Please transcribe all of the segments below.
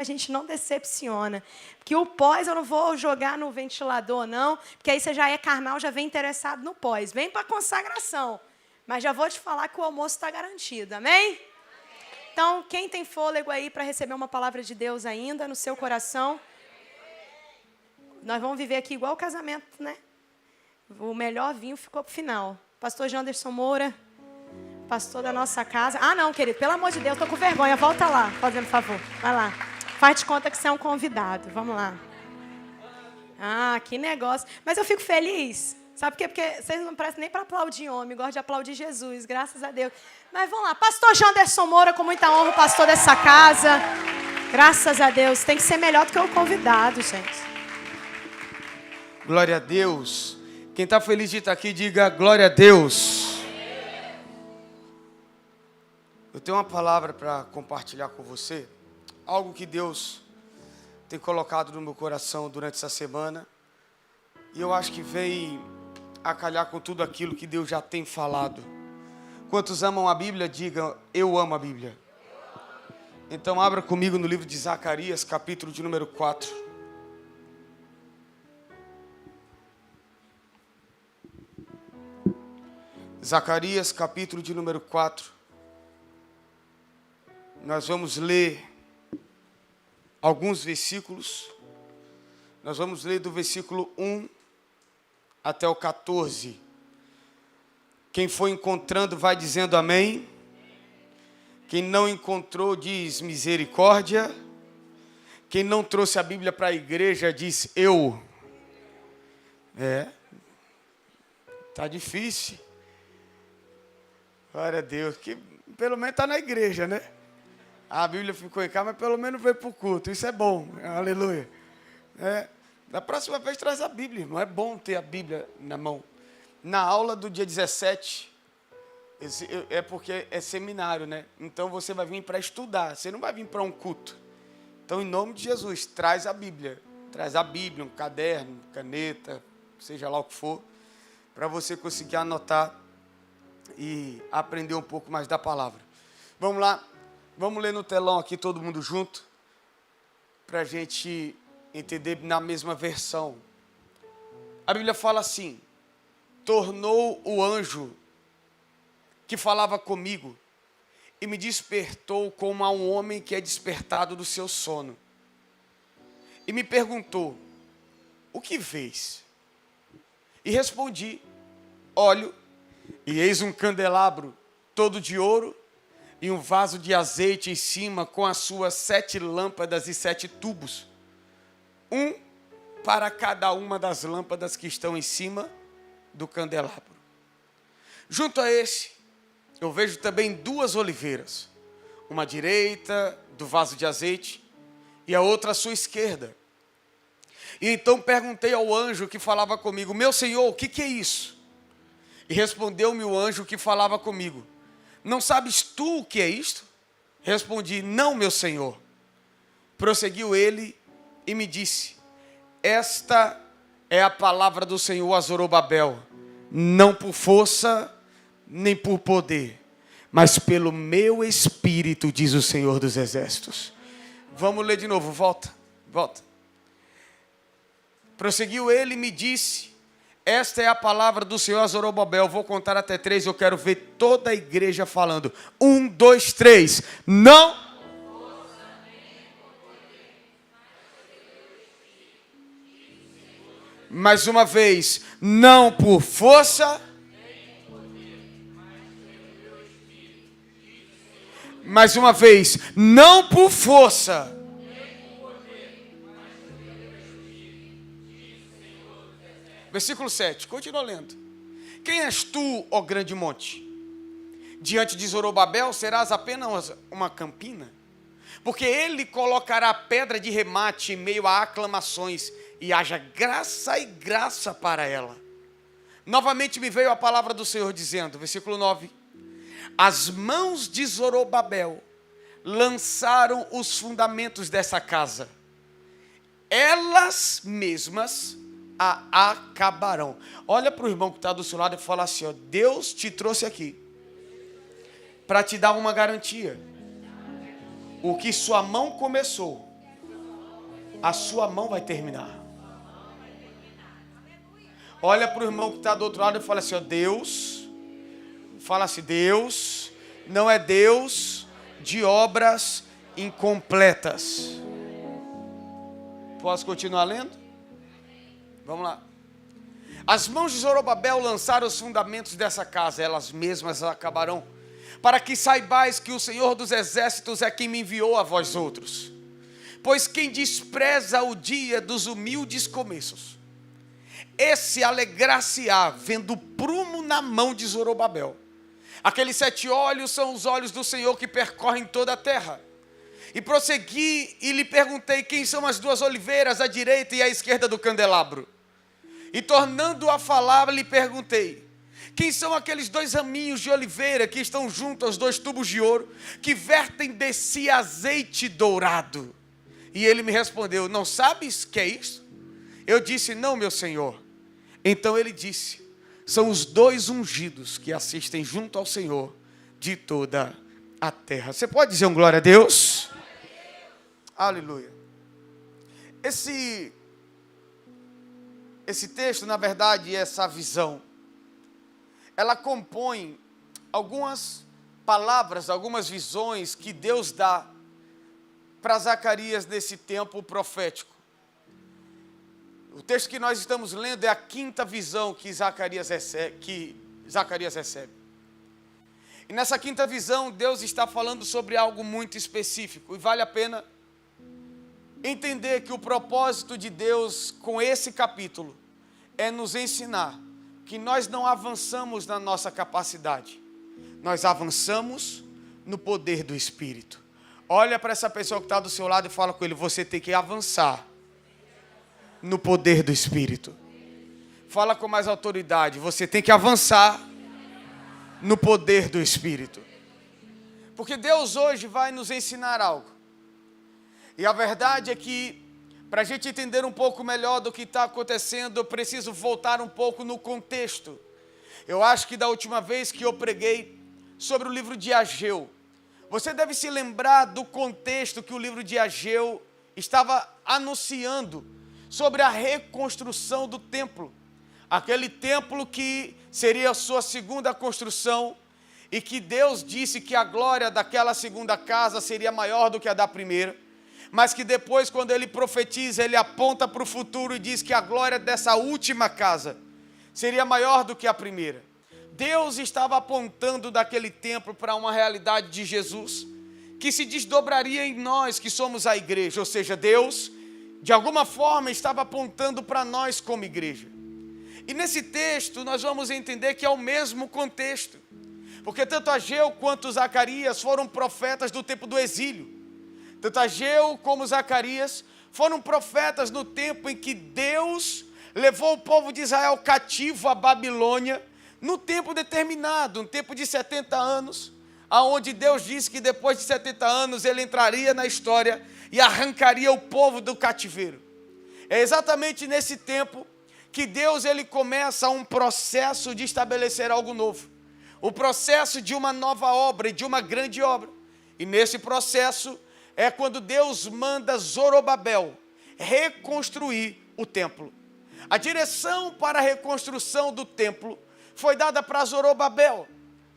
a gente não decepciona. Porque o pós eu não vou jogar no ventilador, não, porque aí você já é carnal, já vem interessado no pós. Vem para a consagração. Mas já vou te falar que o almoço está garantido, amém? Então, quem tem fôlego aí para receber uma palavra de Deus ainda no seu coração, nós vamos viver aqui igual o casamento, né? O melhor vinho ficou para o final. Pastor Janderson Moura, pastor da nossa casa. Ah, não, querido, pelo amor de Deus, estou com vergonha. Volta lá, fazendo favor. Vai lá. Faz de conta que você é um convidado. Vamos lá. Ah, que negócio. Mas eu fico feliz. Sabe por quê? Porque vocês não prestam nem para aplaudir homem. Gostam de aplaudir Jesus, graças a Deus. Mas vamos lá. Pastor Janderson Moura, com muita honra, pastor dessa casa. Graças a Deus. Tem que ser melhor do que o convidado, gente. Glória a Deus. Quem está feliz de estar aqui, diga glória a Deus. Eu tenho uma palavra para compartilhar com você. Algo que Deus tem colocado no meu coração durante essa semana. E eu acho que vem a calhar com tudo aquilo que Deus já tem falado. Quantos amam a Bíblia, digam, eu amo a Bíblia. Então abra comigo no livro de Zacarias, capítulo de número 4. Zacarias, capítulo de número 4. Nós vamos ler alguns versículos. Nós vamos ler do versículo 1 até o 14. Quem foi encontrando vai dizendo amém. Quem não encontrou diz misericórdia. Quem não trouxe a Bíblia para a igreja diz eu. Tá difícil. Glória a Deus, que pelo menos está na igreja, né? A Bíblia ficou em casa, mas pelo menos veio para o culto. Isso é bom, aleluia. Da próxima vez traz a Bíblia, irmão. É bom ter a Bíblia na mão. Na aula do dia 17, é porque é seminário, né? Então você vai vir para estudar, você não vai vir para um culto. Então, em nome de Jesus, traz a Bíblia. Traz a Bíblia, um caderno, caneta, seja lá o que for, para você conseguir anotar e aprender um pouco mais da palavra. Vamos lá, vamos ler no telão aqui todo mundo junto, para a gente entender na mesma versão. A Bíblia fala assim: tornou o anjo que falava comigo e me despertou como a um homem que é despertado do seu sono. E me perguntou: o que vês? E respondi: olho, e eis um candelabro todo de ouro, e um vaso de azeite em cima, com as suas 7 lâmpadas e 7 tubos. Um para cada uma das lâmpadas que estão em cima do candelabro. Junto a esse, eu vejo também 2 oliveiras. Uma à direita do vaso de azeite e a outra à sua esquerda. E então perguntei ao anjo que falava comigo: meu Senhor, o que é isso? E respondeu-me o anjo que falava comigo: não sabes tu o que é isto? Respondi: não, meu Senhor. Prosseguiu ele e me disse: esta é a palavra do Senhor a Zorobabel, não por força nem por poder, mas pelo meu Espírito, diz o Senhor dos Exércitos. Vamos ler de novo, volta. Prosseguiu ele e me disse: esta é a palavra do Senhor a Zorobabel. Vou contar até 3, eu quero ver toda a igreja falando. 1, 2, 3. Não. Mais uma vez. Não por força. Mais uma vez. Não por força. Versículo 7, continua lendo. Quem és tu, ó grande monte? Diante de Zorobabel serás apenas uma campina, porque ele colocará pedra de remate em meio a aclamações, e haja graça e graça para ela. Novamente me veio a palavra do Senhor dizendo, versículo 9: as mãos de Zorobabel lançaram os fundamentos dessa casa, elas mesmas a acabarão. Olha para o irmão que está do seu lado e fala assim: ó, Deus te trouxe aqui para te dar uma garantia. O que sua mão começou, a sua mão vai terminar. Olha para o irmão que está do outro lado e fala assim, ó, Deus, fala assim, Deus não é Deus de obras incompletas. Posso continuar lendo? Vamos lá. As mãos de Zorobabel lançaram os fundamentos dessa casa, elas mesmas acabarão, para que saibais que o Senhor dos Exércitos é quem me enviou a vós outros. Pois quem despreza o dia dos humildes começos, esse alegrar-se-á vendo o prumo na mão de Zorobabel. Aqueles 7 olhos são os olhos do Senhor que percorrem toda a terra. E prossegui e lhe perguntei quem são as 2 oliveiras à direita e à esquerda do candelabro. E tornando a falar, lhe perguntei, quem são aqueles 2 raminhos de oliveira que estão junto aos 2 tubos de ouro, que vertem de si azeite dourado? E ele me respondeu, não sabes que é isso? Eu disse, não, meu senhor. Então ele disse, são os 2 ungidos que assistem junto ao Senhor de toda a terra. Você pode dizer um glória a Deus? Aleluia. Esse texto, na verdade, essa visão, ela compõe algumas palavras, algumas visões que Deus dá para Zacarias nesse tempo profético. O texto que nós estamos lendo é a 5ª visão que Zacarias recebe. E nessa 5ª visão, Deus está falando sobre algo muito específico. E vale a pena entender que o propósito de Deus com esse capítulo é nos ensinar que nós não avançamos na nossa capacidade. Nós avançamos no poder do Espírito. Olha para essa pessoa que está do seu lado e fala com ele, você tem que avançar no poder do Espírito. Fala com mais autoridade, você tem que avançar no poder do Espírito. Porque Deus hoje vai nos ensinar algo. E a verdade é que, para a gente entender um pouco melhor do que está acontecendo, eu preciso voltar um pouco no contexto. Eu acho que da última vez que eu preguei sobre o livro de Ageu, você deve se lembrar do contexto que o livro de Ageu estava anunciando sobre a reconstrução do templo. Aquele templo que seria a sua 2ª construção e que Deus disse que a glória daquela 2ª casa seria maior do que a da primeira, mas que depois, quando ele profetiza, ele aponta para o futuro e diz que a glória dessa última casa seria maior do que a primeira. Deus estava apontando daquele templo para uma realidade de Jesus que se desdobraria em nós que somos a igreja, ou seja, Deus de alguma forma estava apontando para nós como igreja. E nesse texto nós vamos entender que é o mesmo contexto, porque tanto Ageu quanto Zacarias foram profetas do tempo do exílio. Tanto Ageu como Zacarias foram profetas no tempo em que Deus levou o povo de Israel cativo à Babilônia, no tempo determinado, um tempo de 70 anos, aonde Deus disse que depois de 70 anos ele entraria na história e arrancaria o povo do cativeiro. É exatamente nesse tempo que Deus ele começa um processo de estabelecer algo novo. O processo de uma nova obra e de uma grande obra. E nesse processo é quando Deus manda Zorobabel reconstruir o templo. A direção para a reconstrução do templo foi dada para Zorobabel.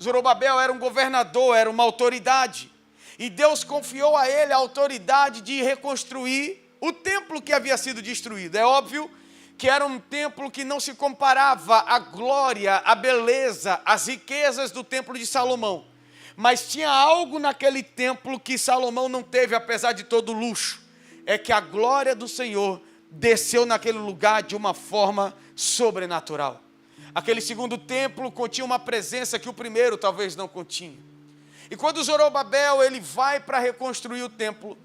Zorobabel era um governador, era uma autoridade. E Deus confiou a ele a autoridade de reconstruir o templo que havia sido destruído. É óbvio que era um templo que não se comparava à glória, à beleza, às riquezas do templo de Salomão. Mas tinha algo naquele templo que Salomão não teve, apesar de todo o luxo. É que a glória do Senhor desceu naquele lugar de uma forma sobrenatural. Aquele segundo templo continha uma presença que o primeiro talvez não continha. E quando Zorobabel ele vai para reconstruir o templo,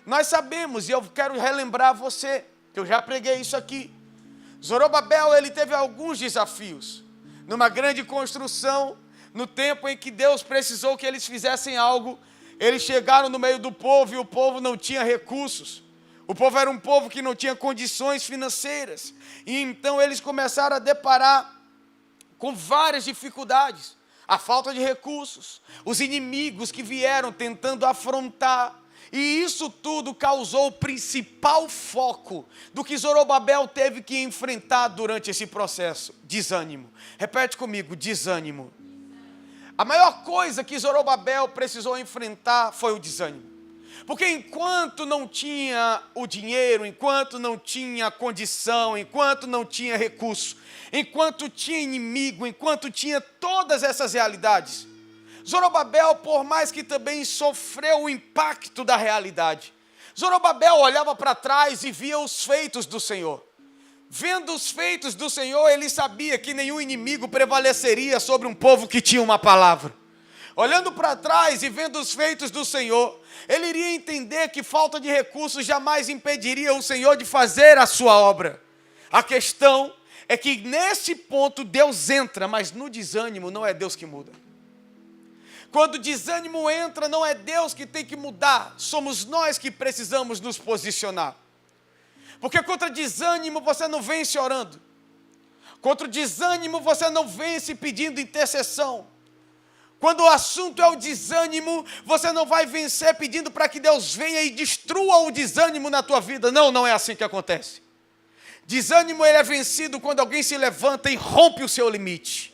nós sabemos, e eu quero relembrar você, que eu já preguei isso aqui, Zorobabel ele teve alguns desafios. Numa grande construção, no tempo em que Deus precisou que eles fizessem algo, eles chegaram no meio do povo e o povo não tinha recursos. O povo era um povo que não tinha condições financeiras. E então eles começaram a deparar com várias dificuldades. A falta de recursos, os inimigos que vieram tentando afrontar. E isso tudo causou o principal foco do que Zorobabel teve que enfrentar durante esse processo: desânimo. Repete comigo: desânimo. A maior coisa que Zorobabel precisou enfrentar foi o desânimo. Porque enquanto não tinha o dinheiro, enquanto não tinha condição, enquanto não tinha recurso, enquanto tinha inimigo, enquanto tinha todas essas realidades, Zorobabel, por mais que também sofreu o impacto da realidade, Zorobabel olhava para trás e via os feitos do Senhor. Vendo os feitos do Senhor, ele sabia que nenhum inimigo prevaleceria sobre um povo que tinha uma palavra. Olhando para trás e vendo os feitos do Senhor, ele iria entender que falta de recursos jamais impediria o Senhor de fazer a sua obra. A questão é que nesse ponto Deus entra, mas no desânimo não é Deus que muda. Quando o desânimo entra, não é Deus que tem que mudar, somos nós que precisamos nos posicionar. Porque contra desânimo você não vence orando. Contra o desânimo você não vence pedindo intercessão. Quando o assunto é o desânimo, você não vai vencer pedindo para que Deus venha e destrua o desânimo na tua vida. Não, não é assim que acontece. Desânimo ele é vencido quando alguém se levanta e rompe o seu limite.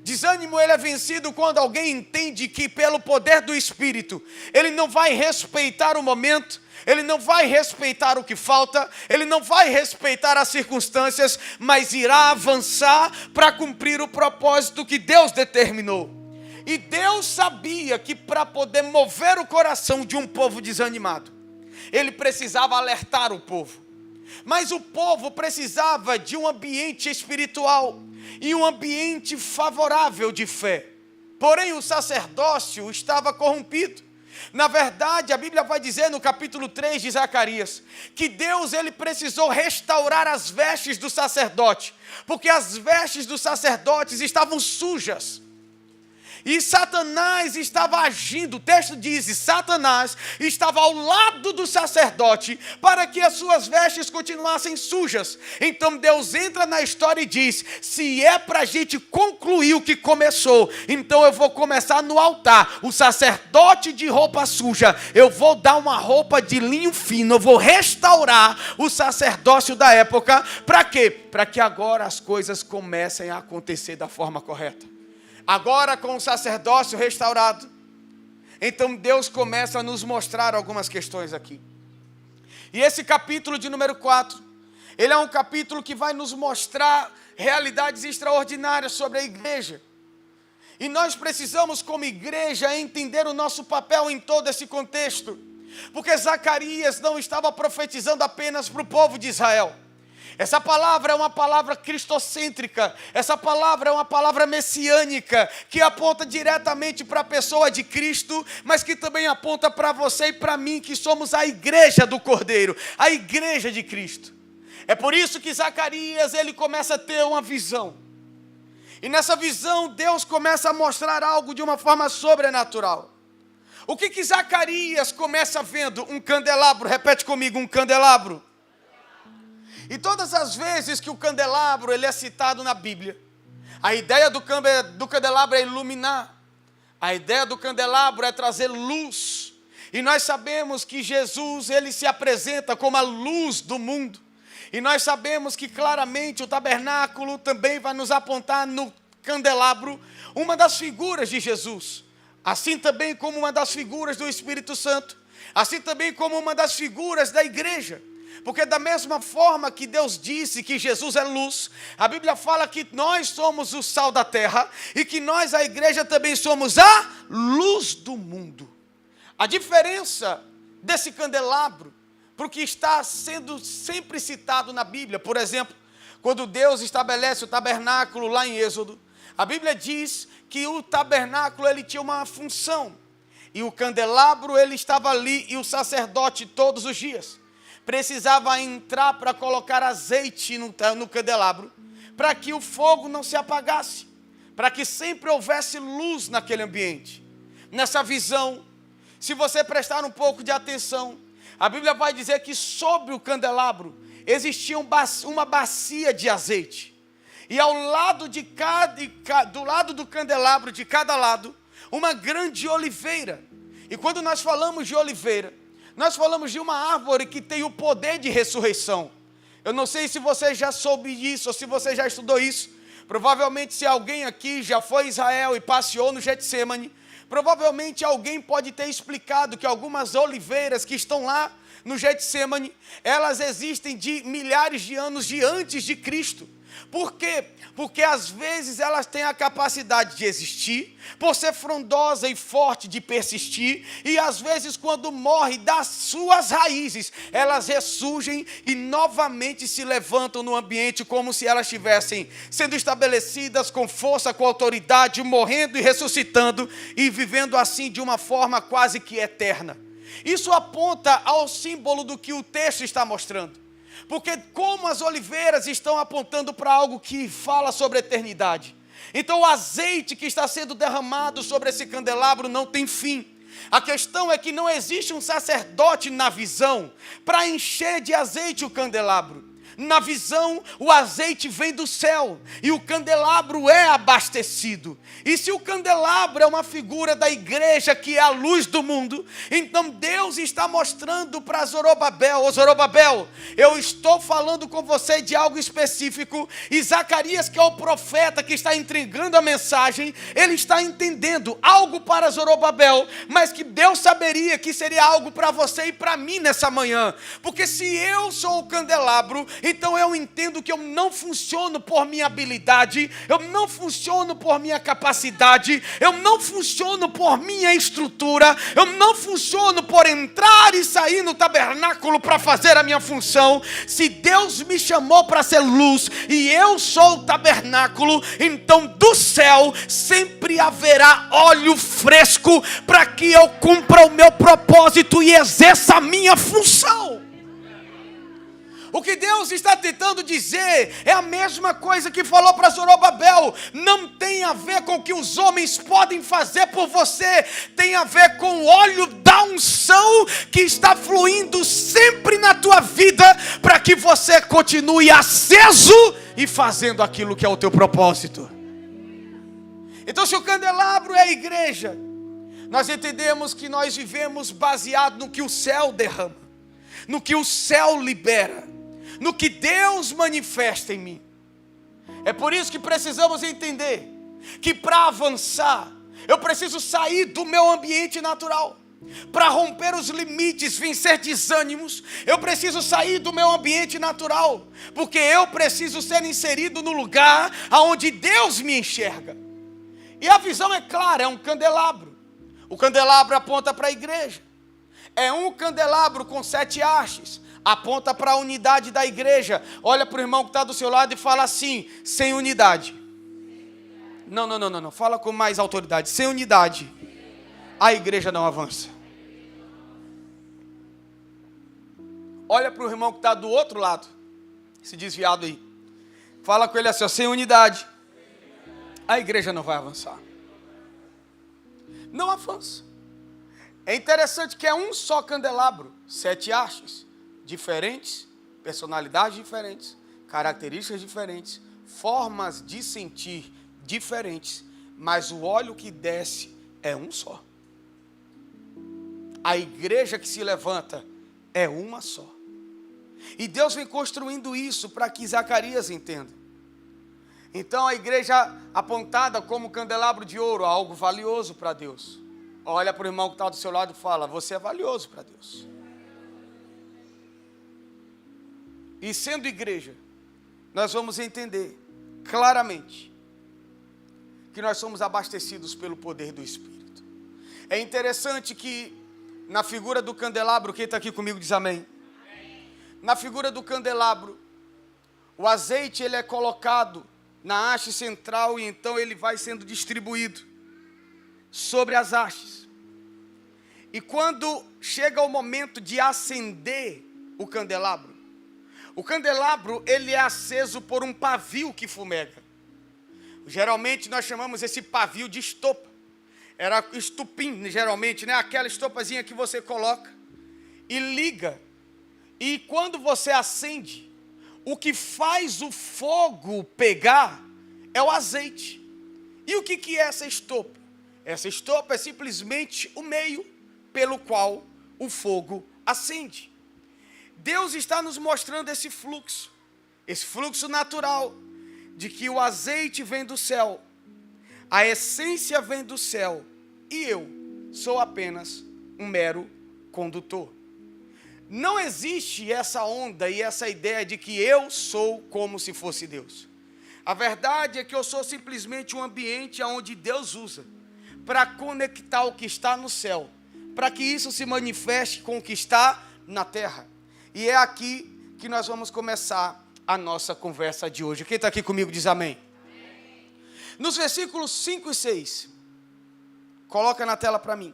Desânimo ele é vencido quando alguém entende que pelo poder do Espírito, ele não vai respeitar o momento, ele não vai respeitar o que falta, ele não vai respeitar as circunstâncias, mas irá avançar para cumprir o propósito que Deus determinou. E Deus sabia que para poder mover o coração de um povo desanimado, ele precisava alertar o povo. Mas o povo precisava de um ambiente espiritual e um ambiente favorável de fé. Porém, o sacerdócio estava corrompido. Na verdade, a Bíblia vai dizer no capítulo 3 de Zacarias, que Deus ele precisou restaurar as vestes do sacerdote, porque as vestes dos sacerdotes estavam sujas. E Satanás estava agindo, o texto diz, Satanás estava ao lado do sacerdote para que as suas vestes continuassem sujas. Então Deus entra na história e diz, se é para a gente concluir o que começou, então eu vou começar no altar, o sacerdote de roupa suja, eu vou dar uma roupa de linho fino, eu vou restaurar o sacerdócio da época, para quê? Para que agora as coisas comecem a acontecer da forma correta. Agora com o sacerdócio restaurado, então Deus começa a nos mostrar algumas questões aqui. E esse capítulo de número 4, ele é um capítulo que vai nos mostrar realidades extraordinárias sobre a igreja. E nós precisamos como igreja entender o nosso papel em todo esse contexto. Porque Zacarias não estava profetizando apenas para o povo de Israel. Essa palavra é uma palavra cristocêntrica, essa palavra é uma palavra messiânica, que aponta diretamente para a pessoa de Cristo, mas que também aponta para você e para mim, que somos a igreja do Cordeiro, a igreja de Cristo. É por isso que Zacarias, ele começa a ter uma visão. E nessa visão, Deus começa a mostrar algo de uma forma sobrenatural. O que Zacarias começa vendo? Um candelabro, repete comigo, um candelabro. E todas as vezes que o candelabro ele é citado na Bíblia, a ideia do candelabro é iluminar. A ideia do candelabro é trazer luz. E nós sabemos que Jesus ele se apresenta como a luz do mundo. E nós sabemos que claramente o tabernáculo também vai nos apontar no candelabro uma das figuras de Jesus. Assim também como uma das figuras do Espírito Santo. Assim também como uma das figuras da igreja. Porque da mesma forma que Deus disse que Jesus é luz, a Bíblia fala que nós somos o sal da terra e que nós, a igreja, também somos a luz do mundo. A diferença desse candelabro para o que está sendo sempre citado na Bíblia, por exemplo, quando Deus estabelece o tabernáculo lá em Êxodo, a Bíblia diz que o tabernáculo ele tinha uma função e o candelabro ele estava ali e o sacerdote todos os dias precisava entrar para colocar azeite no candelabro, para que o fogo não se apagasse, para que sempre houvesse luz naquele ambiente. Nessa visão, se você prestar um pouco de atenção, a Bíblia vai dizer que sobre o candelabro existia uma bacia de azeite. E ao lado do lado do candelabro, de cada lado, uma grande oliveira. E quando nós falamos de oliveira, nós falamos de uma árvore que tem o poder de ressurreição. Eu não sei se você já soube disso ou se você já estudou isso. Provavelmente se alguém aqui já foi a Israel e passeou no Getsêmani, provavelmente alguém pode ter explicado que algumas oliveiras que estão lá no Getsêmani, elas existem de milhares de anos de antes de Cristo. Por quê? Porque às vezes elas têm a capacidade de existir, por ser frondosa e forte de persistir, e às vezes quando morre das suas raízes, elas ressurgem e novamente se levantam no ambiente como se elas estivessem sendo estabelecidas com força, com autoridade, morrendo e ressuscitando e vivendo assim de uma forma quase que eterna. Isso aponta ao símbolo do que o texto está mostrando. Porque como as oliveiras estão apontando para algo que fala sobre a eternidade. Então o azeite que está sendo derramado sobre esse candelabro não tem fim. A questão é que não existe um sacerdote na visão para encher de azeite o candelabro. Na visão, o azeite vem do céu e o candelabro é abastecido. E se o candelabro é uma figura da igreja que é a luz do mundo, então Deus está mostrando para Zorobabel: ô Zorobabel, eu estou falando com você de algo específico. E Zacarias, que é o profeta que está entregando a mensagem, ele está entendendo algo para Zorobabel, mas que Deus saberia que seria algo para você e para mim nessa manhã. Porque se eu sou o candelabro, então eu entendo que eu não funciono por minha habilidade, eu não funciono por minha capacidade, eu não funciono por minha estrutura, eu não funciono por entrar e sair no tabernáculo para fazer a minha função. Se Deus me chamou para ser luz e eu sou o tabernáculo, então do céu sempre haverá óleo fresco para que eu cumpra o meu propósito e exerça a minha função. O que Deus está tentando dizer é a mesma coisa que falou para Zorobabel. Não tem a ver com o que os homens podem fazer por você, tem a ver com o óleo da unção que está fluindo sempre na tua vida, para que você continue aceso e fazendo aquilo que é o teu propósito. Então, se o candelabro é a igreja, nós entendemos que nós vivemos baseado no que o céu derrama, no que o céu libera, no que Deus manifesta em mim. É por isso que precisamos entender que para avançar, eu preciso sair do meu ambiente natural. Para romper os limites, vencer desânimos, eu preciso sair do meu ambiente natural, porque eu preciso ser inserido no lugar onde Deus me enxerga. E a visão é clara, é um candelabro. O candelabro aponta para a igreja. É um candelabro com 7 hastes, aponta para a unidade da igreja. Olha para o irmão que está do seu lado e fala assim: sem unidade. Não. Fala com mais autoridade. Sem unidade, a igreja não avança. Olha para o irmão que está do outro lado, esse desviado aí. Fala com ele assim: sem unidade, a igreja não vai avançar. Não avança. É interessante que é um só candelabro, 7 hastes diferentes, personalidades diferentes, características diferentes, formas de sentir diferentes, mas o óleo que desce é um só. A igreja que se levanta é uma só. E Deus vem construindo isso para que Zacarias entenda. Então a igreja apontada como candelabro de ouro, algo valioso para Deus. Olha para o irmão que está do seu lado e fala: você é valioso para Deus. E sendo igreja, nós vamos entender claramente que nós somos abastecidos pelo poder do Espírito. É interessante que na figura do candelabro, quem está aqui comigo diz amém. Na figura do candelabro, o azeite ele é colocado na haste central e então ele vai sendo distribuído sobre as hastes. E quando chega o momento de acender o candelabro ele é aceso por um pavio que fumega. Geralmente nós chamamos esse pavio de estopa. Era estupim, geralmente, né? Aquela estopazinha que você coloca e liga. E quando você acende, o que faz o fogo pegar é o azeite. E o que é essa estopa? Essa estopa é simplesmente o meio pelo qual o fogo acende. Deus está nos mostrando esse fluxo natural, de que o azeite vem do céu, a essência vem do céu, e eu sou apenas um mero condutor. Não existe essa onda e essa ideia de que eu sou como se fosse Deus. A verdade é que eu sou simplesmente um ambiente onde Deus usa para conectar o que está no céu, para que isso se manifeste com o que está na terra. E é aqui que nós vamos começar a nossa conversa de hoje. Quem está aqui comigo diz amém. Amém. Nos versículos 5 e 6, coloca na tela para mim.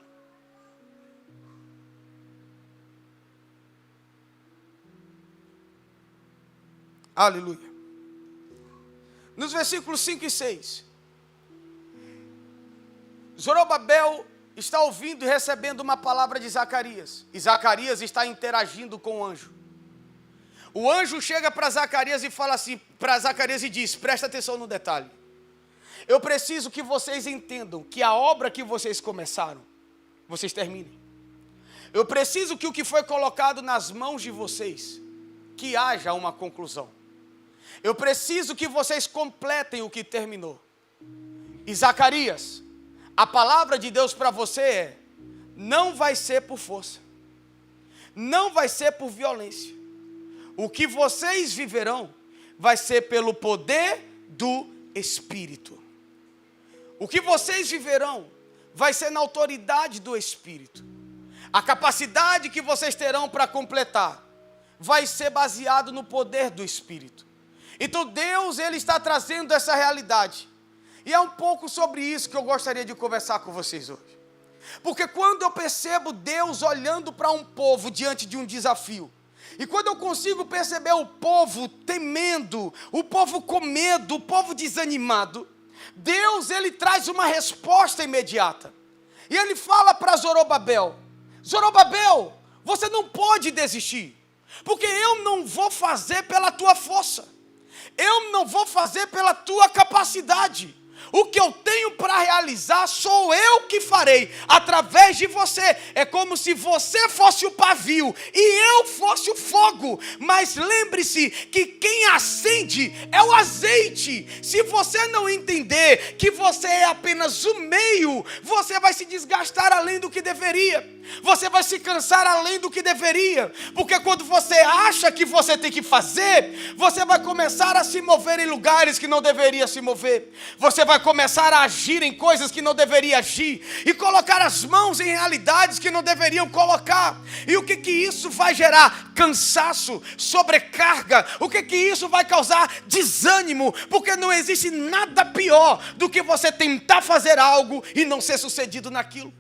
Aleluia. Nos versículos 5 e 6, Zorobabel está ouvindo e recebendo uma palavra de Zacarias. E Zacarias está interagindo com o anjo. O anjo chega para Zacarias e fala assim, para Zacarias e diz, presta atenção no detalhe. Eu preciso que vocês entendam que a obra que vocês começaram, vocês terminem. Eu preciso que o que foi colocado nas mãos de vocês, que haja uma conclusão. Eu preciso que vocês completem o que terminou. E Zacarias, a palavra de Deus para você é, não vai ser por força, não vai ser por violência. O que vocês viverão vai ser pelo poder do Espírito. O que vocês viverão vai ser na autoridade do Espírito. A capacidade que vocês terão para completar vai ser baseado no poder do Espírito. Então Deus, Ele está trazendo essa realidade. E é um pouco sobre isso que eu gostaria de conversar com vocês hoje. Porque quando eu percebo Deus olhando para um povo diante de um desafio, e quando eu consigo perceber o povo temendo, o povo com medo, o povo desanimado, Deus, Ele traz uma resposta imediata. E Ele fala para Zorobabel, Zorobabel, você não pode desistir, porque eu não vou fazer pela tua força. Eu não vou fazer pela tua capacidade. O que eu tenho para realizar sou eu que farei, através de você. É como se você fosse o pavio e eu fosse o fogo. Mas lembre-se que quem acende é o azeite. Se você não entender que você é apenas o meio, você vai se desgastar além do que deveria. Você vai se cansar além do que deveria. Porque quando você acha que você tem que fazer, você vai começar a se mover em lugares que não deveria se mover. Você vai começar a agir em coisas que não deveria agir. E colocar as mãos em realidades que não deveriam colocar. E o que isso vai gerar? Cansaço, sobrecarga. O que isso vai causar? Desânimo. Porque não existe nada pior do que você tentar fazer algo e não ser sucedido naquilo.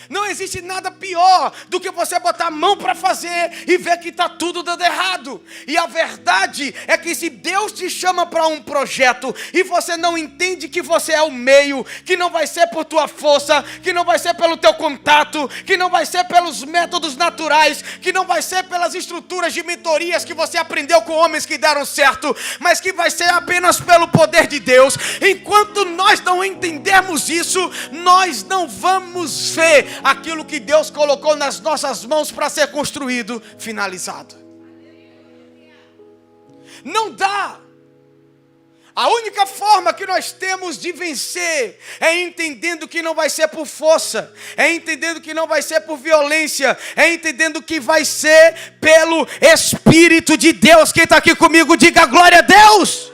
Não existe nada pior do que você botar a mão para fazer e ver que está tudo dando errado. E a verdade é que se Deus te chama para um projeto e você não entende que você é o meio, que não vai ser por tua força, que não vai ser pelo teu contato, que não vai ser pelos métodos naturais, que não vai ser pelas estruturas de mentorias que você aprendeu com homens que deram certo, mas que vai ser apenas pelo poder de Deus. Enquanto nós não entendermos isso, nós não vamos ver aquilo que Deus colocou nas nossas mãos para ser construído, finalizado. Não dá. A única forma que nós temos de vencer é entendendo que não vai ser por força, é entendendo que não vai ser por violência, é entendendo que vai ser pelo Espírito de Deus. Quem está aqui comigo, diga glória a Deus.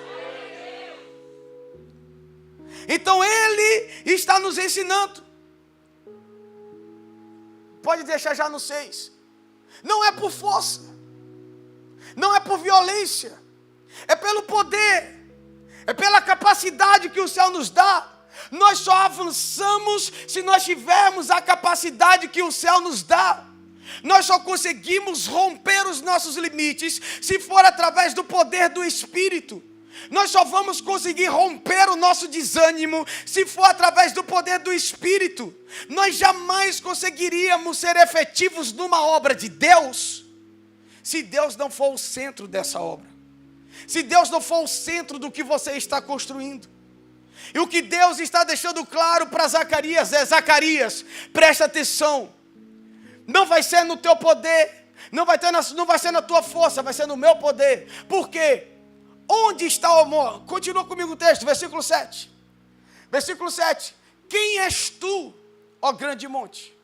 Então Ele está nos ensinando. Pode deixar já no 6. Não é por força, não é por violência, é pelo poder, é pela capacidade que o céu nos dá. Nós só avançamos se nós tivermos a capacidade que o céu nos dá. Nós só conseguimos romper os nossos limites se for através do poder do Espírito. Nós só vamos conseguir romper o nosso desânimo se for através do poder do Espírito. Nós jamais conseguiríamos ser efetivos numa obra de Deus se Deus não for o centro dessa obra. Se Deus não for o centro do que você está construindo. E o que Deus está deixando claro para Zacarias é: Zacarias, presta atenção. Não vai ser no teu poder. Não vai ser na tua força, vai ser no meu poder. Por quê? Onde está o amor? Continua comigo o texto, versículo 7. Versículo 7. Quem és tu, ó grande monte?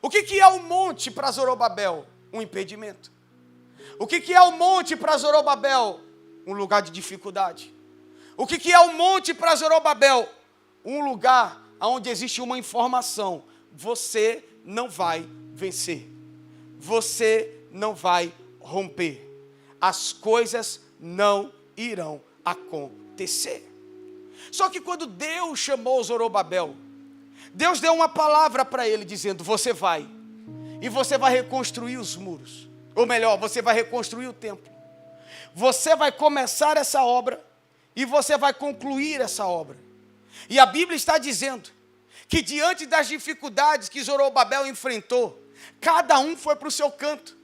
O que é o monte para Zorobabel? Um impedimento. O que é o monte para Zorobabel? Um lugar de dificuldade. O que é o monte para Zorobabel? Um lugar onde existe uma informação. Você não vai vencer. Você não vai romper. As coisas não irão acontecer. Só que quando Deus chamou Zorobabel, Deus deu uma palavra para ele dizendo: você vai, e você vai reconstruir os muros. Ou melhor, você vai reconstruir o templo. Você vai começar essa obra e você vai concluir essa obra. E a Bíblia está dizendo que diante das dificuldades que Zorobabel enfrentou, cada um foi para o seu canto.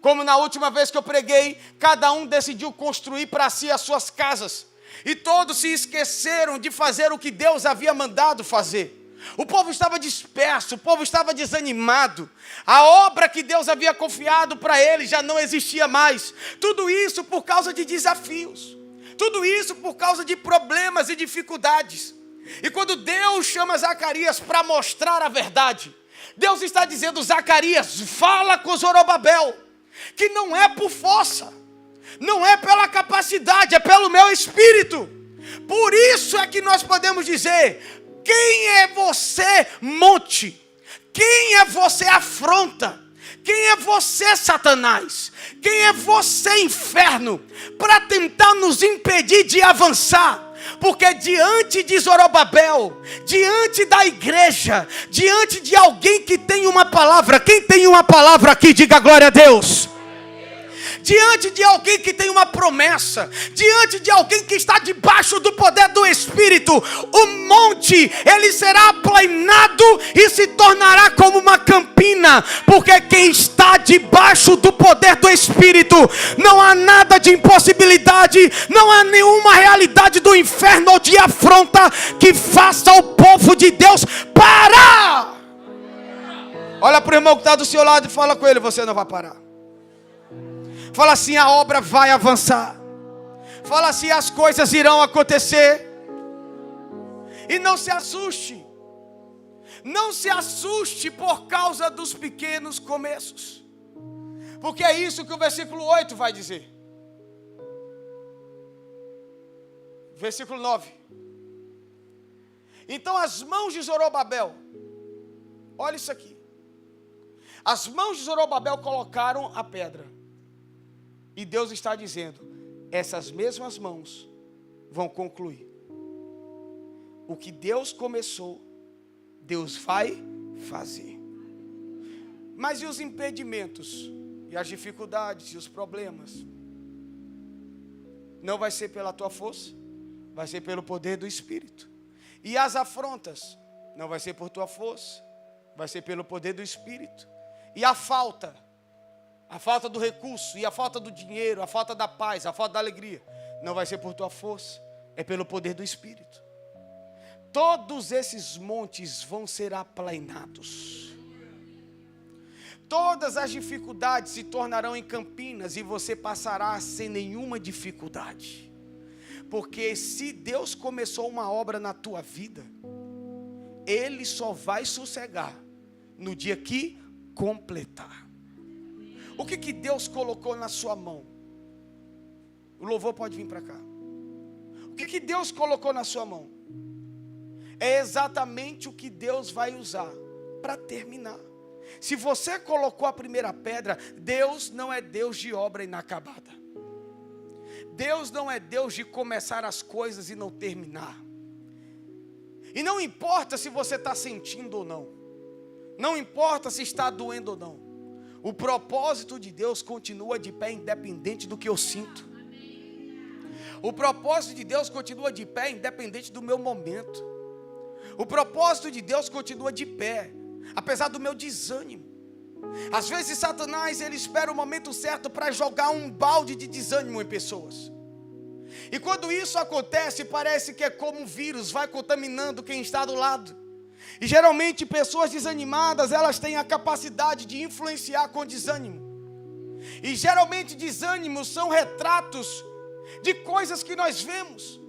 Como na última vez que eu preguei, cada um decidiu construir para si as suas casas. E todos se esqueceram de fazer o que Deus havia mandado fazer. O povo estava disperso, o povo estava desanimado. A obra que Deus havia confiado para eles já não existia mais. Tudo isso por causa de desafios. Tudo isso por causa de problemas e dificuldades. E quando Deus chama Zacarias para mostrar a verdade, Deus está dizendo: Zacarias, fala com Zorobabel, que não é por força, não é pela capacidade, é pelo meu espírito. Por isso é que nós podemos dizer: quem é você, monte? Quem é você, afronta? Quem é você, Satanás? Quem é você, inferno, para tentar nos impedir de avançar? Porque diante de Zorobabel, diante da igreja, diante de alguém que tem uma palavra, quem tem uma palavra aqui, diga glória a Deus. Diante de alguém que tem uma promessa, diante de alguém que está debaixo do poder do Espírito, o monte, ele será aplanado e se tornará como uma campina, porque quem está debaixo do poder do Espírito, não há nada de impossibilidade, não há nenhuma realidade do inferno ou de afronta que faça o povo de Deus parar. Olha para o irmão que está do seu lado e fala com ele: você não vai parar. Fala assim: a obra vai avançar. Fala assim: as coisas irão acontecer. E não se assuste. Não se assuste por causa dos pequenos começos. Porque é isso que o versículo 8 vai dizer. Versículo 9. Então as mãos de Zorobabel, olha isso aqui. As mãos de Zorobabel colocaram a pedra. E Deus está dizendo: essas mesmas mãos vão concluir. O que Deus começou, Deus vai fazer. Mas e os impedimentos? E as dificuldades e os problemas? Não vai ser pela tua força, vai ser pelo poder do Espírito. E as afrontas? Não vai ser por tua força, vai ser pelo poder do Espírito. E a falta do recurso, e a falta do dinheiro, a falta da paz, a falta da alegria, não vai ser por tua força, é pelo poder do Espírito. Todos esses montes vão ser aplanados. Todas as dificuldades se tornarão em campinas e você passará sem nenhuma dificuldade. Porque se Deus começou uma obra na tua vida, Ele só vai sossegar no dia que completar. O que Deus colocou na sua mão? O louvor pode vir para cá. O que Deus colocou na sua mão? É exatamente o que Deus vai usar para terminar. Se você colocou a primeira pedra, Deus não é Deus de obra inacabada. Deus não é Deus de começar as coisas e não terminar. E não importa se você está sentindo ou não. Não importa se está doendo ou não. O propósito de Deus continua de pé, independente do que eu sinto. O propósito de Deus continua de pé, independente do meu momento. O propósito de Deus continua de pé, apesar do meu desânimo. Às vezes Satanás, ele espera o momento certo para jogar um balde de desânimo em pessoas. E quando isso acontece, parece que é como um vírus, vai contaminando quem está do lado. E geralmente pessoas desanimadas, elas têm a capacidade de influenciar com desânimo. E geralmente desânimos são retratos de coisas que nós vemos.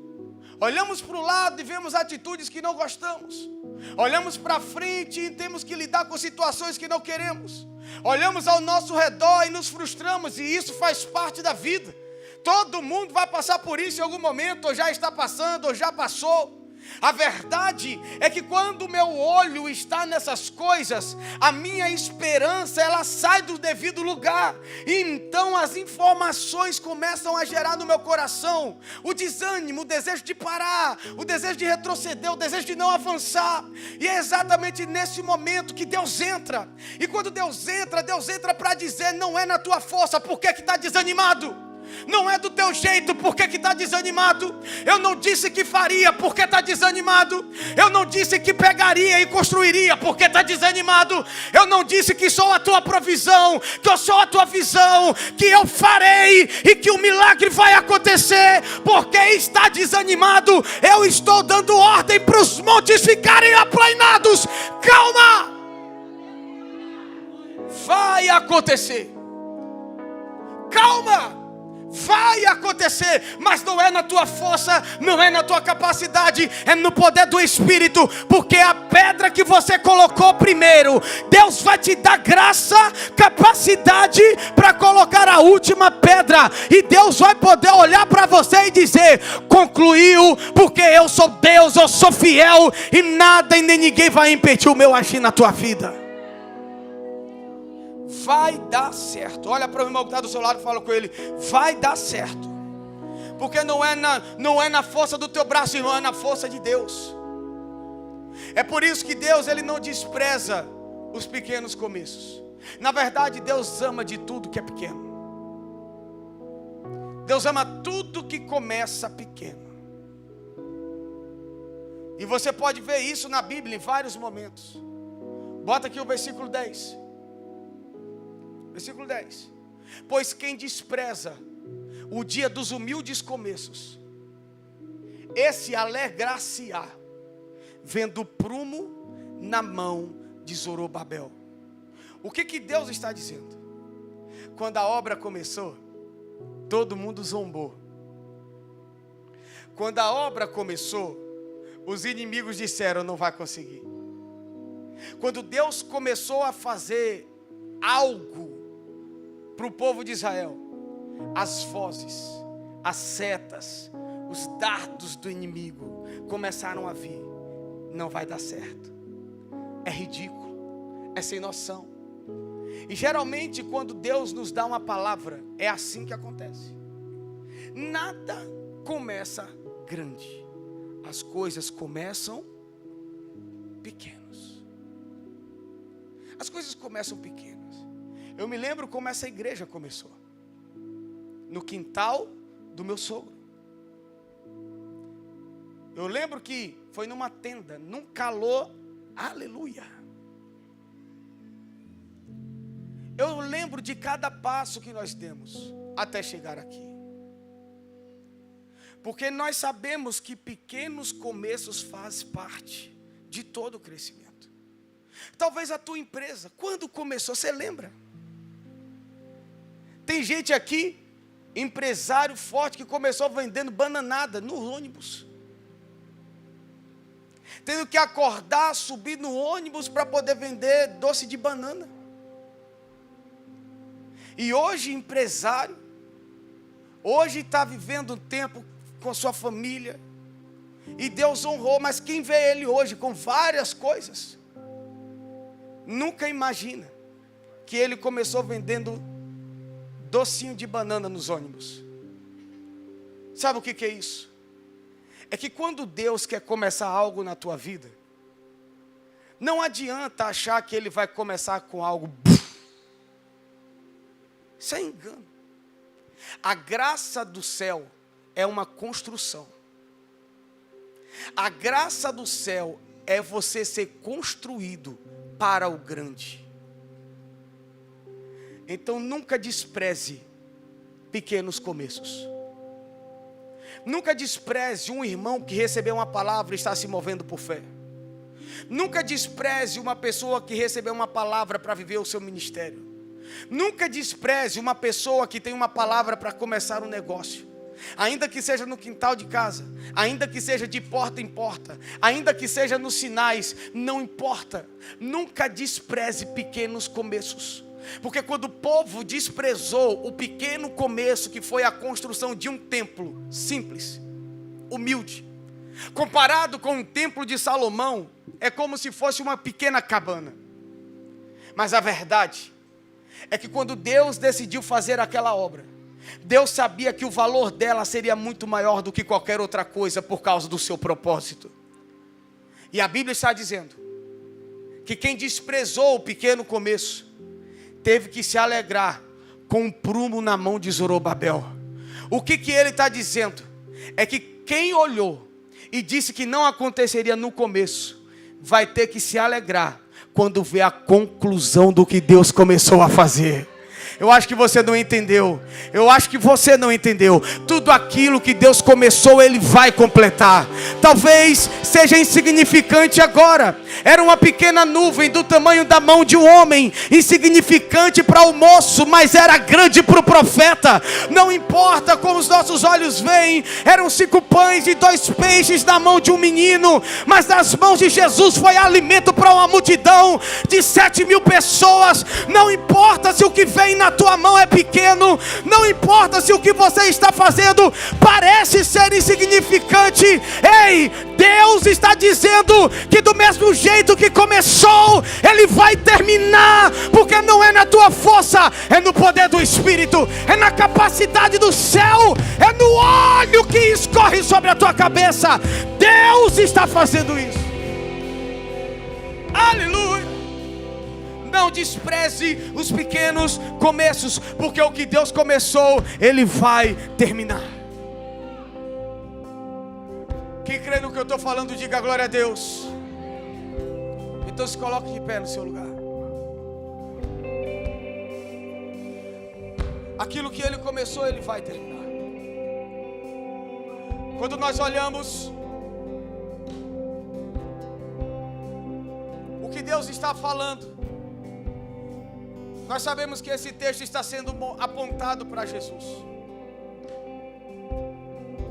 Olhamos para o lado e vemos atitudes que não gostamos. Olhamos para frente e temos que lidar com situações que não queremos. Olhamos ao nosso redor e nos frustramos, e isso faz parte da vida. Todo mundo vai passar por isso em algum momento, ou já está passando, ou já passou. A verdade é que quando o meu olho está nessas coisas, a minha esperança, ela sai do devido lugar. E então as informações começam a gerar no meu coração o desânimo, o desejo de parar, o desejo de retroceder, o desejo de não avançar. E é exatamente nesse momento que Deus entra. E quando Deus entra para dizer: não é na tua força, por que está desanimado? Não é do teu jeito, por que está desanimado? Eu não disse que faria, por que está desanimado? Eu não disse que pegaria e construiria, por que está desanimado? Eu não disse que sou a tua provisão, que eu sou a tua visão, que eu farei e que o milagre vai acontecer. Porque está desanimado? Eu estou dando ordem para os montes ficarem aplainados. Calma! Vai acontecer. Calma! Vai acontecer, mas não é na tua força, não é na tua capacidade, é no poder do Espírito. Porque a pedra que você colocou primeiro, Deus vai te dar graça, capacidade para colocar a última pedra. E Deus vai poder olhar para você e dizer: concluiu, porque eu sou Deus, eu sou fiel, e nada e nem ninguém vai impedir o meu agir na tua vida. Vai dar certo. Olha para o irmão que está do seu lado e fala com ele: vai dar certo. Porque não é na força do teu braço, irmão, é na força de Deus. É por isso que Deus, Ele não despreza os pequenos começos. Na verdade, Deus ama de tudo que é pequeno. Deus ama tudo que começa pequeno. E você pode ver isso na Bíblia em vários momentos. Bota aqui o versículo 10. Versículo 10. Pois quem despreza o dia dos humildes começos, esse alegrar-se-á, vendo o prumo na mão de Zorobabel. O que Deus está dizendo? Quando a obra começou, todo mundo zombou. Quando a obra começou, os inimigos disseram: não vai conseguir. Quando Deus começou a fazer algo para o povo de Israel, as vozes, as setas, os dardos do inimigo começaram a vir. Não vai dar certo, é ridículo, é sem noção. E geralmente quando Deus nos dá uma palavra, é assim que acontece. Nada começa grande, as coisas começam pequenas. As coisas começam pequenas. Eu me lembro como essa igreja começou. No quintal do meu sogro. Eu lembro que foi numa tenda, num calor, aleluia. Eu lembro de cada passo que nós demos até chegar aqui. Porque nós sabemos que pequenos começos fazem parte de todo o crescimento. Talvez a tua empresa, quando começou, você lembra? Tem gente aqui, empresário forte, que começou vendendo bananada no ônibus. Tendo que acordar, subir no ônibus para poder vender doce de banana. E hoje empresário, hoje está vivendo um tempo com sua família. E Deus honrou, mas quem vê ele hoje com várias coisas, nunca imagina que ele começou vendendo docinho de banana nos ônibus. Sabe o que é isso? É que quando Deus quer começar algo na tua vida, não adianta achar que Ele vai começar com algo. Isso é engano. A graça do céu é uma construção. A graça do céu é você ser construído para o grande. Então nunca despreze pequenos começos. Nunca despreze um irmão que recebeu uma palavra e está se movendo por fé. Nunca despreze uma pessoa que recebeu uma palavra para viver o seu ministério. Nunca despreze uma pessoa que tem uma palavra para começar um negócio. Ainda que seja no quintal de casa, ainda que seja de porta em porta, ainda que seja nos sinais, não importa. Nunca despreze pequenos começos. Porque quando o povo desprezou o pequeno começo, que foi a construção de um templo simples, humilde, comparado com o templo de Salomão, é como se fosse uma pequena cabana. Mas a verdade é que quando Deus decidiu fazer aquela obra, Deus sabia que o valor dela seria muito maior do que qualquer outra coisa por causa do seu propósito. E a Bíblia está dizendo que quem desprezou o pequeno começo teve que se alegrar com um prumo na mão de Zorobabel. O que ele está dizendo é que quem olhou e disse que não aconteceria no começo, vai ter que se alegrar quando vê a conclusão do que Deus começou a fazer. Eu acho que você não entendeu. Eu acho que você não entendeu. Tudo aquilo que Deus começou, Ele vai completar. Talvez seja insignificante agora. Era uma pequena nuvem do tamanho da mão de um homem, insignificante para o moço, mas era grande para o profeta. Não importa como os nossos olhos veem. Eram 5 pães e 2 peixes na mão de um menino, mas nas mãos de Jesus foi alimento para uma multidão de 7.000 pessoas. Não importa se o que vem na tua mão é pequeno, não importa se o que você está fazendo parece ser insignificante. Ei, Deus está dizendo que do mesmo jeito que começou, Ele vai terminar, porque não é na tua força, é no poder do Espírito, é na capacidade do céu, é no óleo que escorre sobre a tua cabeça. Deus está fazendo isso. Aleluia. Não despreze os pequenos começos, porque o que Deus começou, Ele vai terminar. Quem crê no que eu estou falando, diga glória a Deus. Então se coloque de pé no seu lugar. Aquilo que Ele começou, Ele vai terminar. Quando nós olhamos o que Deus está falando, nós sabemos que esse texto está sendo apontado para Jesus.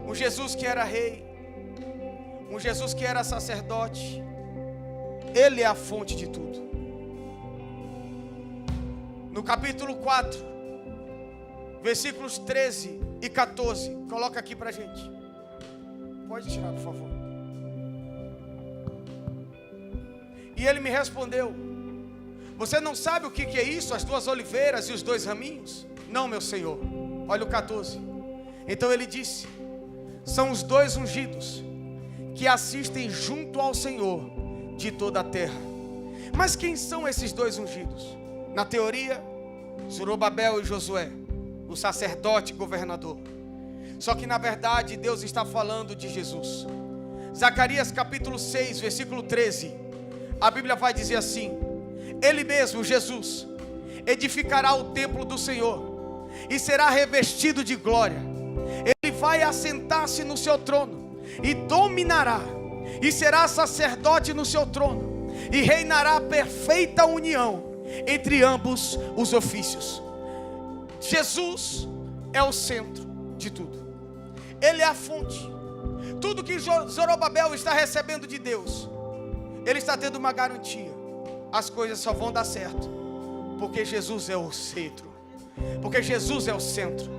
Um Jesus que era rei, um Jesus que era sacerdote. Ele é a fonte de tudo. No capítulo 4, versículos 13 e 14, coloca aqui para a gente. Pode tirar, por favor. E ele me respondeu: você não sabe o que é isso, as 2 oliveiras e os 2 raminhos? Não, meu Senhor. Olha o 14. Então ele disse: são os 2 ungidos que assistem junto ao Senhor de toda a terra. Mas quem são esses 2 ungidos? Na teoria, Zorobabel e Josué, o sacerdote e governador. Só que na verdade Deus está falando de Jesus. Zacarias capítulo 6, versículo 13. A Bíblia vai dizer assim: Ele mesmo, Jesus, edificará o templo do Senhor e será revestido de glória. Ele vai assentar-se no seu trono e dominará, e será sacerdote no seu trono, e reinará perfeita união entre ambos os ofícios. Jesus é o centro de tudo. Ele é a fonte. Tudo que Zorobabel está recebendo de Deus, ele está tendo uma garantia: as coisas só vão dar certo porque Jesus é o centro, porque Jesus é o centro,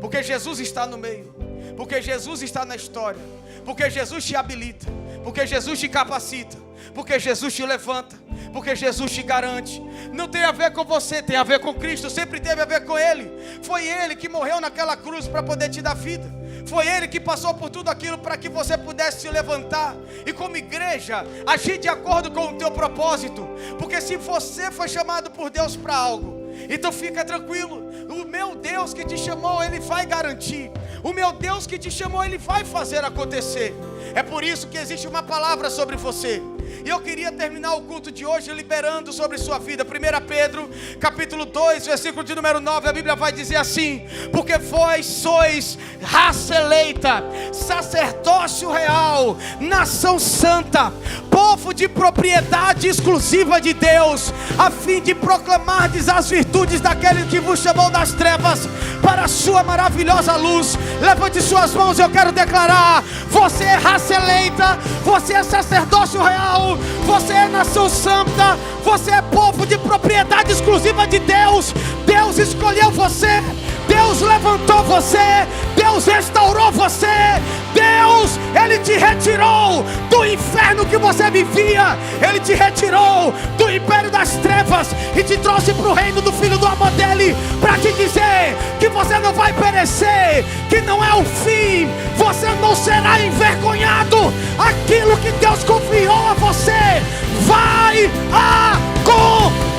porque Jesus está no meio, porque Jesus está na história, porque Jesus te habilita, porque Jesus te capacita, porque Jesus te levanta, porque Jesus te garante. Não tem a ver com você, tem a ver com Cristo. Sempre teve a ver com Ele. Foi Ele que morreu naquela cruz para poder te dar vida. Foi Ele que passou por tudo aquilo para que você pudesse se levantar. E como igreja, agir de acordo com o teu propósito. Porque se você foi chamado por Deus para algo, então fica tranquilo. O meu Deus que te chamou, Ele vai garantir. O meu Deus que te chamou, Ele vai fazer acontecer. É por isso que existe uma palavra sobre você. E eu queria terminar o culto de hoje liberando sobre sua vida. 1 Pedro, capítulo 2, versículo de número 9, a Bíblia vai dizer assim: porque vós sois raça eleita, sacerdócio real, nação santa, povo de propriedade exclusiva de Deus, a fim de proclamardes as virtudes daquele que vos chamou das trevas para a sua maravilhosa luz. Levante suas mãos, eu quero declarar: você é raça eleita, você é sacerdócio real, você é nação santa, você é povo de propriedade exclusiva de Deus. Deus escolheu você, Deus levantou você, Deus restaurou você. Deus, Ele te retirou do inferno que você vivia, Ele te retirou do império das trevas e te trouxe para o reino do Filho do amor dEle, para te dizer que você não vai perecer, que não é o fim, você não será envergonhado. Aquilo que Deus confiou a você vai acontecer.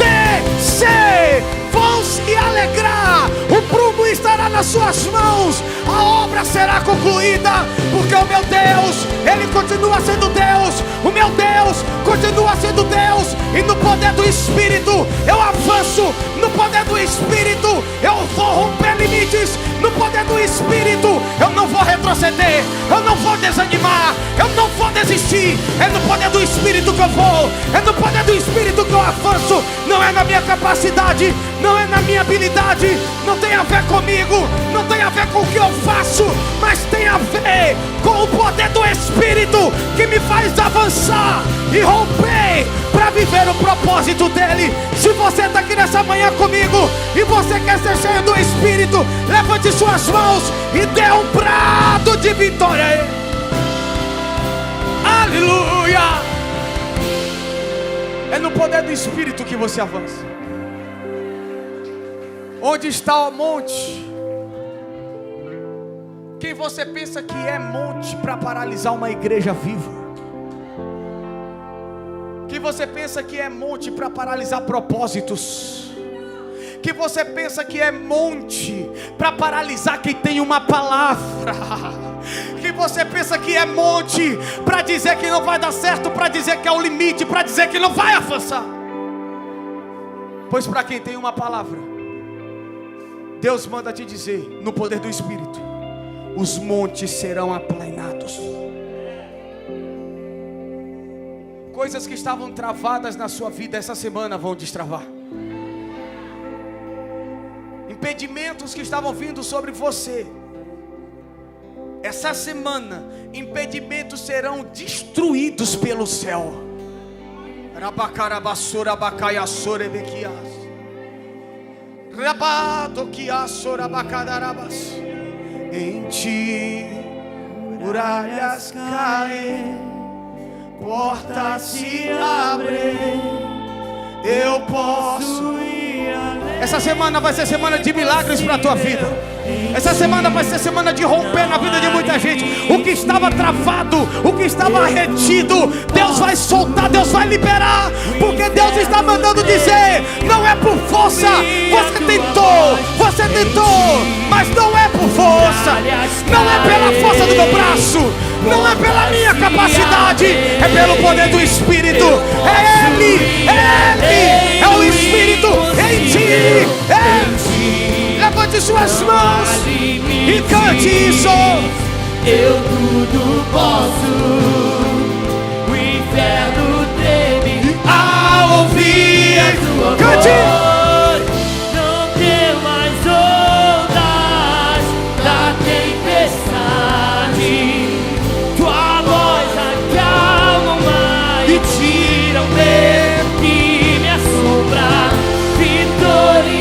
Vão se alegrar, o prumo estará nas suas mãos, a obra será concluída, porque o meu Deus, Ele continua sendo Deus, o meu Deus continua sendo Deus, e no poder do Espírito eu avanço, no poder do Espírito eu vou romper limites, no poder do Espírito eu não vou retroceder, eu não vou desanimar, eu não vou desistir. É no poder do Espírito que eu vou, é no poder do Espírito que eu avanço. Não é na minha capacidade, não é na minha habilidade, não tem a ver comigo, não tem a ver com o que eu faço, mas tem a ver com o poder do Espírito que me faz avançar e romper para viver o propósito dEle. Se você está aqui nessa manhã comigo e você quer ser cheio do Espírito, levante suas mãos e dê um brado de vitória. Aleluia! É no poder do Espírito que você avança. Onde está o monte? Quem você pensa que é monte para paralisar uma igreja viva? Quem você pensa que é monte para paralisar propósitos? Que você pensa que é monte para paralisar quem tem uma palavra? Que você pensa que é monte para dizer que não vai dar certo, para dizer que é o limite, para dizer que não vai avançar? Pois para quem tem uma palavra, Deus manda te dizer, no poder do Espírito, os montes serão aplainados. Coisas que estavam travadas na sua vida essa semana vão destravar. Impedimentos que estavam vindo sobre você essa semana, impedimentos serão destruídos pelo céu. Em ti muralhas caem, portas se abrem, eu posso ir além. Essa semana vai ser semana de milagres para a tua vida. Essa semana vai ser semana de romper na vida de muita gente. O que estava travado, o que estava retido, Deus vai soltar, Deus vai liberar, porque Deus está mandando dizer: não é por força. Você tentou, mas não é por força, não é pela força do meu braço, não é pela minha capacidade, é pelo poder do Espírito. É Ele, é o Espírito em ti. Levante suas mãos e cante isso. Eu tudo posso, o inferno treme ao ouvir a tua cante. voz. Não tem mais ondas da tempestade, tua voz acalma o mar e tira o medo que me assombra. Vitorioso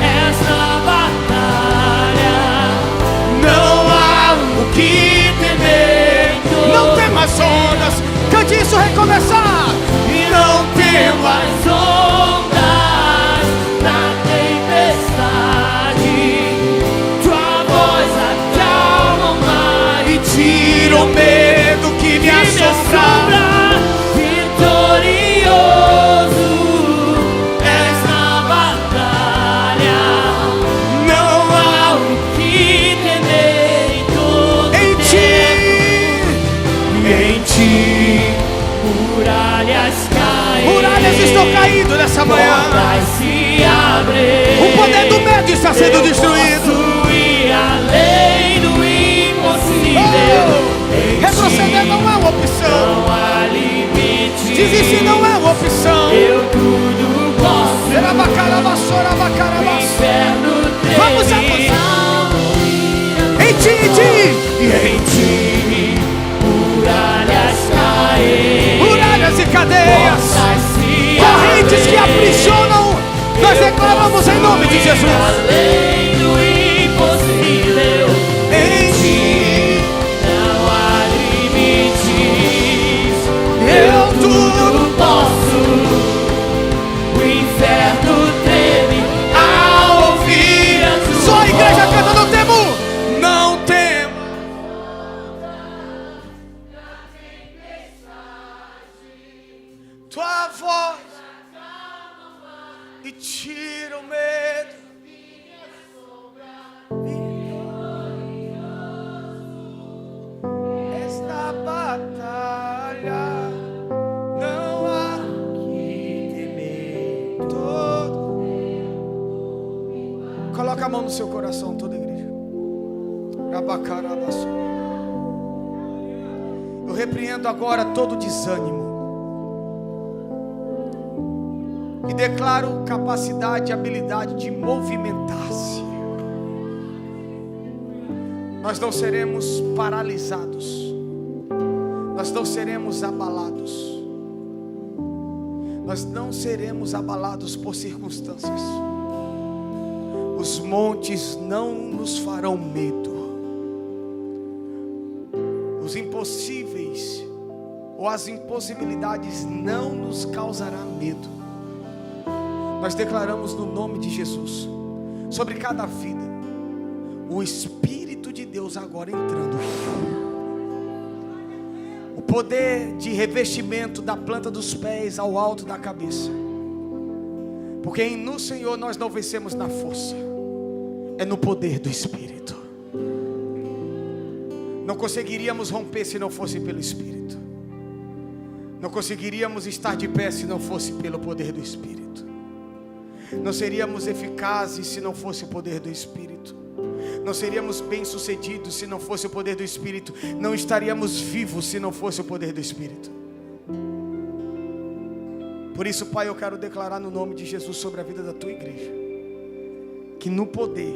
essa batalha, não há o que temer. destruído nessa manhã. Portas se abrem. O poder do medo está sendo destruído. Posso ir além do impossível. Retroceder não é uma opção. Não há limite. Desistir não é uma opção. Eu tudo posso. O Inferno treme. vamos avançar. Em ti, E em ti muralhas caem. muralhas e cadeias, Portas se correntes que abrem. aprisionam, nós declaramos em nome de Jesus. Além do impossível. Em ti Não há limites. eu tudo Posso. O inferno treme ao ouvir a tua Só a igreja voz. canta, não temo. Não temo. Tua voz e tira o medo. Esta batalha não há que temer. Coloca a mão no seu coração, toda a igreja. Rabacarabaçu. Eu repreendo agora todo desânimo. E declaro capacidade e habilidade de movimentar-se. Nós não seremos paralisados. Nós não seremos abalados. Nós não seremos abalados por circunstâncias. Os montes não nos farão medo. Os impossíveis ou as impossibilidades não nos causará medo. Nós declaramos no nome de Jesus, sobre cada vida, o Espírito de Deus agora entrando. O poder de revestimento da planta dos pés ao alto da cabeça. Porque no Senhor nós não vencemos na força, é no poder do Espírito. Não conseguiríamos romper se não fosse pelo Espírito. Não conseguiríamos estar de pé se não fosse pelo poder do Espírito. Não seríamos eficazes se não fosse o poder do Espírito. Não seríamos bem-sucedidos se não fosse o poder do Espírito. Não estaríamos vivos se não fosse o poder do Espírito. Por isso, Pai, eu quero declarar no nome de Jesus sobre a vida da tua igreja, que no poder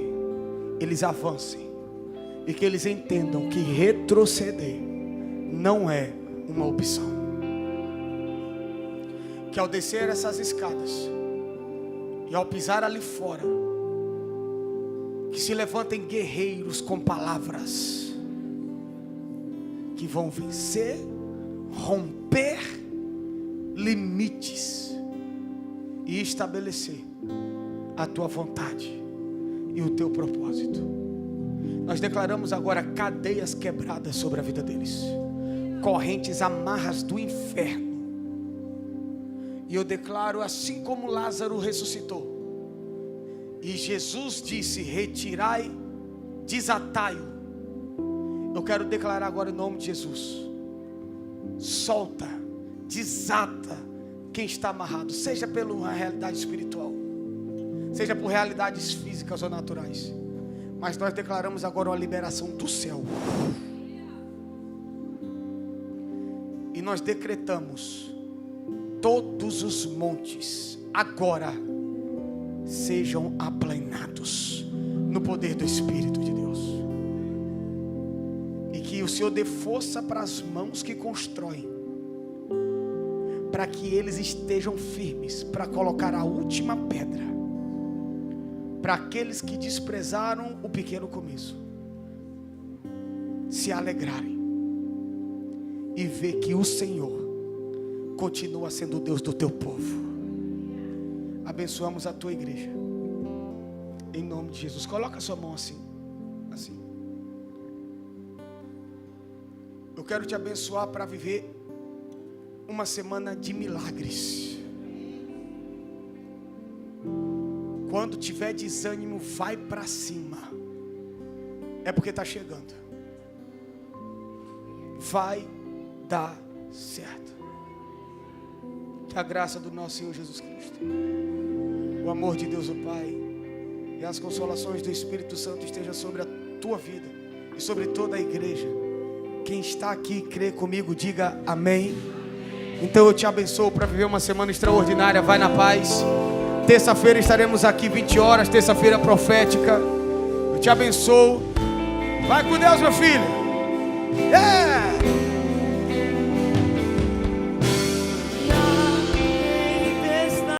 eles avancem e que eles entendam que retroceder não é uma opção. Que ao descer essas escadas e ao pisar ali fora, que se levantem guerreiros com palavras, que vão vencer, romper limites e estabelecer a tua vontade e o teu propósito. Nós declaramos agora cadeias quebradas sobre a vida deles, correntes, amarras do inferno. E eu declaro, assim como Lázaro ressuscitou, e Jesus disse: retirai, desatai-o. Eu quero declarar agora em nome de Jesus: solta, desata quem está amarrado, seja pela realidade espiritual, seja por realidades físicas ou naturais. Mas nós declaramos agora uma liberação do céu. E nós decretamos: todos os montes agora sejam aplanados no poder do Espírito de Deus. E que o Senhor dê força para as mãos que constroem, para que eles estejam firmes para colocar a última pedra, para aqueles que desprezaram o pequeno começo se alegrarem e ver que o Senhor continua sendo o Deus do teu povo. Abençoamos a tua igreja em nome de Jesus. Coloca a sua mão assim, assim. Eu quero te abençoar para viver uma semana de milagres. Quando tiver desânimo, vai para cima. É porque está chegando. Vai dar certo. Que a graça do nosso Senhor Jesus Cristo, o amor de Deus o Pai e as consolações do Espírito Santo estejam sobre a tua vida e sobre toda a igreja. Quem está aqui crê comigo, diga amém. Então eu te abençoo para viver uma semana extraordinária. Vai na paz. Terça-feira estaremos aqui 20 horas, terça-feira profética. Eu te abençoo. Vai com Deus, meu filho. Yeah!